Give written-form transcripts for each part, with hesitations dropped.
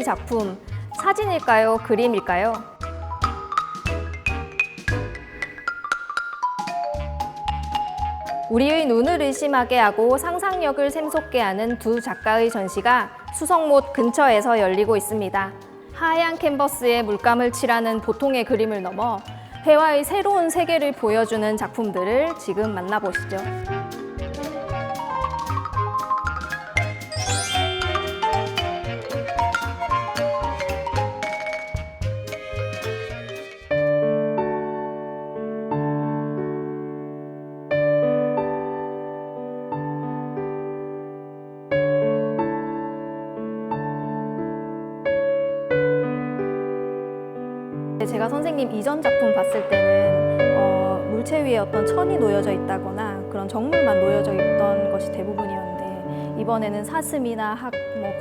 이 작품, 사진일까요? 그림일까요? 우리의 눈을 의심하게 하고 상상력을 샘솟게 하는 두 작가의 전시가 수성못 근처에서 열리고 있습니다. 하얀 캔버스에 물감을 칠하는 보통의 그림을 넘어 회화의 새로운 세계를 보여주는 작품들을 지금 만나보시죠. 제가 선생님 이전 작품 봤을 때는 물체 위에 어떤 천이 놓여져 있다거나 그런 정물만 놓여져 있던 것이 대부분이었는데 이번에는 사슴이나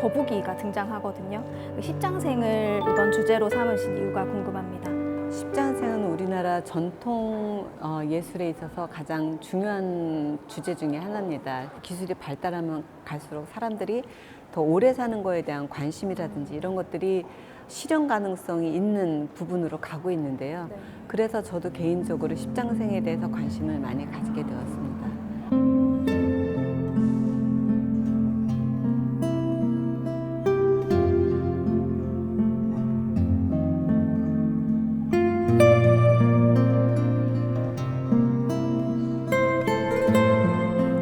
거북이가 등장하거든요. 십장생을 이번 주제로 삼으신 이유가 궁금합니다. 십장생은 우리나라 전통 예술에 있어서 가장 중요한 주제 중에 하나입니다. 기술이 발달하면 갈수록 사람들이 더 오래 사는 거에 대한 관심이라든지 이런 것들이 실현 가능성이 있는 부분으로 가고 있는데요. 네. 그래서 저도 개인적으로 십장생에 대해서 관심을 많이 가지게 되었습니다.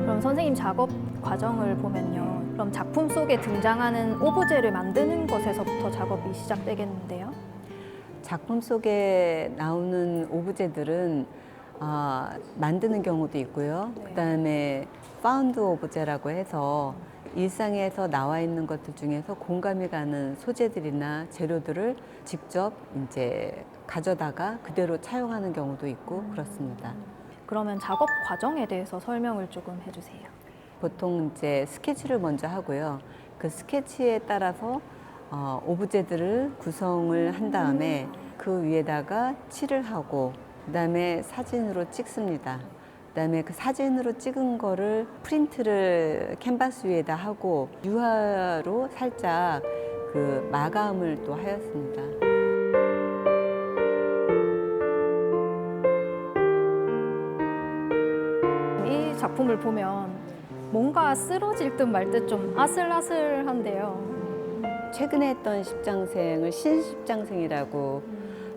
그럼 선생님 작업 과정을 보면요. 그럼 작품 속에 등장하는 오브제를 만드는 것에서부터 작업이 시작되겠는데요? 작품 속에 나오는 오브제들은 만드는 경우도 있고요. 네. 그다음에 파운드 오브제라고 해서 일상에서 나와 있는 것들 중에서 공감이 가는 소재들이나 재료들을 직접 이제 가져다가 그대로 차용하는 경우도 있고 그렇습니다. 그러면 작업 과정에 대해서 설명을 조금 해주세요. 보통 이제 스케치를 먼저 하고요. 그 스케치에 따라서 오브제들을 구성을 한 다음에 그 위에다가 칠을 하고 그다음에 사진으로 찍습니다. 그다음에 그 사진으로 찍은 거를 프린트를 캔버스 위에다 하고 유화로 살짝 그 마감을 또 하였습니다. 이 작품을 보면 뭔가 쓰러질 듯 말 듯 좀 아슬아슬한데요. 최근에 했던 십장생을 신십장생이라고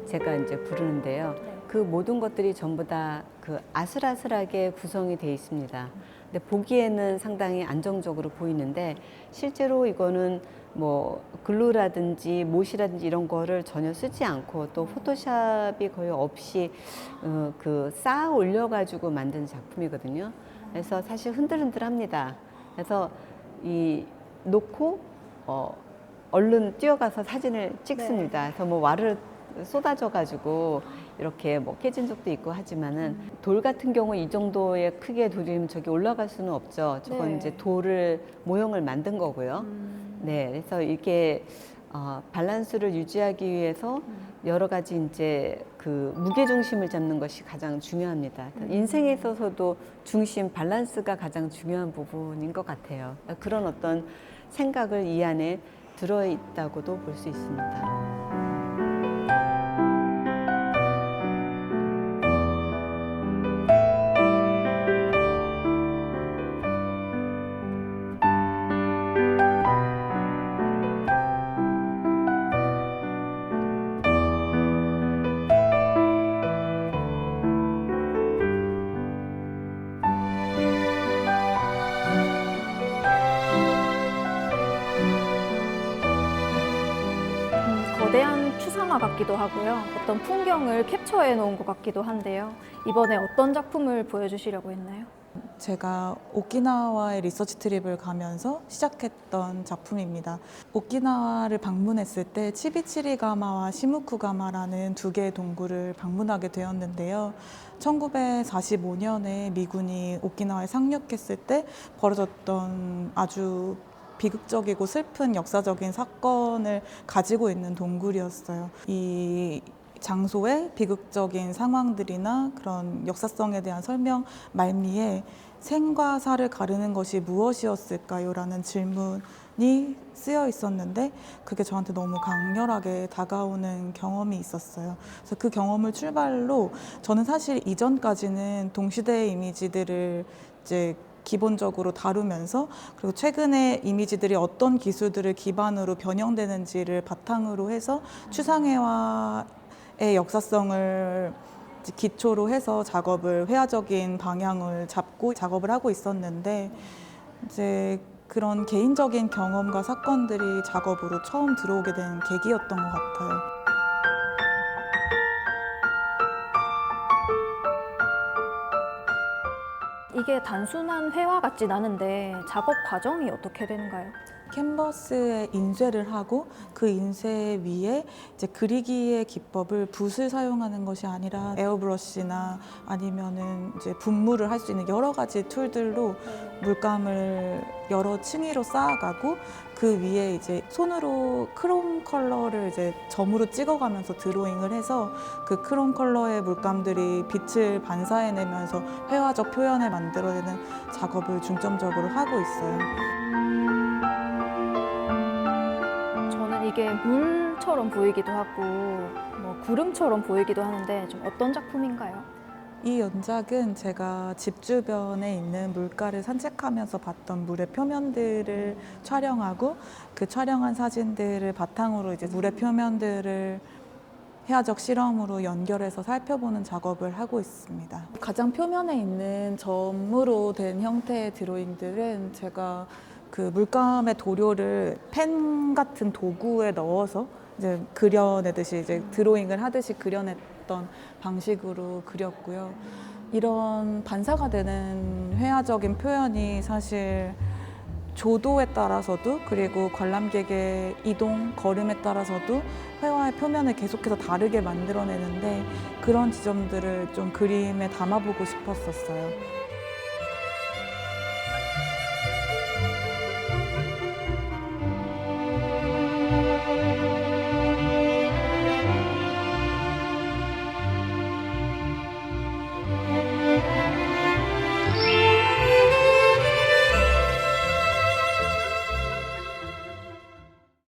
제가 이제 부르는데요. 그 모든 것들이 전부 다 그 아슬아슬하게 구성이 되어 있습니다. 근데 보기에는 상당히 안정적으로 보이는데 실제로 이거는 뭐 글루라든지 못이라든지 이런 거를 전혀 쓰지 않고 또 포토샵이 거의 없이 그 쌓아 올려가지고 만든 작품이거든요. 그래서 사실 흔들흔들합니다. 그래서 이 놓고 얼른 뛰어가서 사진을 찍습니다. 그래서 뭐 와르르 쏟아져 가지고 이렇게 뭐 깨진 적도 있고 하지만은 돌 같은 경우 이 정도의 크기의 돌이면 저기 올라갈 수는 없죠. 저건 네. 이제 돌을 모형을 만든 거고요. 네, 그래서 이게 밸런스를 유지하기 위해서 여러 가지 이제 그 무게 중심을 잡는 것이 가장 중요합니다. 인생에 있어서도 중심 밸런스가 가장 중요한 부분인 것 같아요. 그런 어떤 생각을 이 안에 들어있다고도 볼 수 있습니다. 거대한 추상화 같기도 하고요. 어떤 풍경을 캡처해 놓은 것 같기도 한데요. 이번에 어떤 작품을 보여주시려고 했나요? 제가 오키나와의 리서치 트립을 가면서 시작했던 작품입니다. 오키나와를 방문했을 때 치비치리가마와 시무쿠가마라는 두 개의 동굴을 방문하게 되었는데요. 1945년에 미군이 오키나와에 상륙했을 때 벌어졌던 아주 비극적이고 슬픈 역사적인 사건을 가지고 있는 동굴이었어요. 이 장소의 비극적인 상황들이나 그런 역사성에 대한 설명 말미에 생과 사를 가르는 것이 무엇이었을까요? 라는 질문이 쓰여 있었는데 그게 저한테 너무 강렬하게 다가오는 경험이 있었어요. 그래서 그 경험을 출발로 저는 사실 이전까지는 동시대의 이미지들을 이제 기본적으로 다루면서 그리고 최근에 이미지들이 어떤 기술들을 기반으로 변형되는지를 바탕으로 해서 추상회화의 역사성을 기초로 해서 회화적인 방향을 잡고 작업을 하고 있었는데 이제 그런 개인적인 경험과 사건들이 작업으로 처음 들어오게 된 계기였던 것 같아요. 이게 단순한 회화 같진 않은데 작업 과정이 어떻게 되는가요? 캔버스에 인쇄를 하고 그 인쇄 위에 이제 그리기의 기법을 붓을 사용하는 것이 아니라 에어브러시나 아니면은 이제 분무를 할 수 있는 여러 가지 툴들로 물감을 여러 층위로 쌓아가고 그 위에 이제 손으로 크롬 컬러를 이제 점으로 찍어가면서 드로잉을 해서 그 크롬 컬러의 물감들이 빛을 반사해내면서 회화적 표현을 만들어내는 작업을 중점적으로 하고 있어요. 저는 이게 물처럼 보이기도 하고 뭐 구름처럼 보이기도 하는데 좀 어떤 작품인가요? 이 연작은 제가 집 주변에 있는 물가를 산책하면서 봤던 물의 표면들을 촬영하고 그 촬영한 사진들을 바탕으로 이제 물의 표면들을 회화적 실험으로 연결해서 살펴보는 작업을 하고 있습니다. 가장 표면에 있는 점으로 된 형태의 드로잉들은 제가 그 물감의 도료를 펜 같은 도구에 넣어서 이제 그려내듯이 이제 드로잉을 하듯이 그려냈던 방식으로 그렸고요. 이런 반사가 되는 회화적인 표현이 사실 조도에 따라서도 그리고 관람객의 이동, 걸음에 따라서도 회화의 표면을 계속해서 다르게 만들어내는데 그런 지점들을 좀 그림에 담아보고 싶었었어요.